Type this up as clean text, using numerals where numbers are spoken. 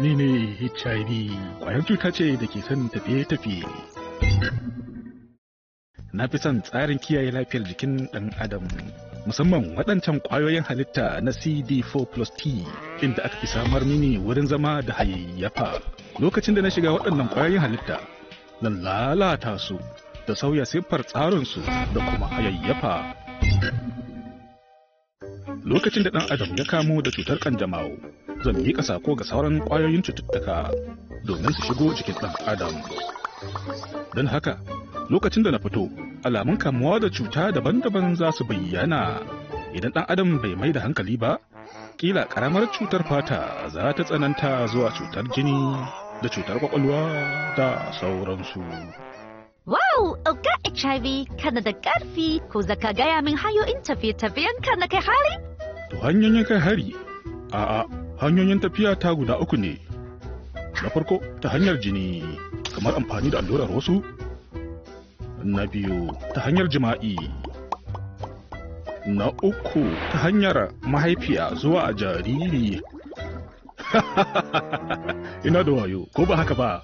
Ni ne HIV, ƙwayar cuta ce da ke son tafiye-tafiye. Na fi son tsarin kiyaye lafiyar jikin ɗan adam, musamman waɗancan ƙwayoyin halitta na CD4+T, inda aka fi samar mini wurin zama da hayayyafa. Lokacin da na shiga waɗannan ƙwayoyin halitta, zan lalata su da sauya siffar tsarinsu da kuma hayayyafa. Lokacin da ɗan adam ya kamo da cutar ƙanjamau, zan miƙa sako ga sauran ƙwayoyin cututtuka domin su shigo jikin ɗan adam. Don haka, lokacin da na fito, alamun kamuwa da cuta daban-daban za su bayyana. Idan ɗan adam bai mai da hankali ba, ƙila ƙaramar cutar fata za ta tsananta zuwa cutar jini da cutar ƙwaƙwalwa da sauransu. Wow, Oga HIV, kana da ƙarfi, ko zaka gaya min hanyoyin tafiye-tafiyenka na kai hari? To hanyoyin kai hari? A'a, hanyoyin tafiya ta guda uku ne. Na farko ta hanyar jini, kamar amfani da allurar wasu. Na biyu ta hanyar jima'i. Na uku ta hanyar mahaifiya zuwa jariri. Ina da wayo, ko ba haka ba?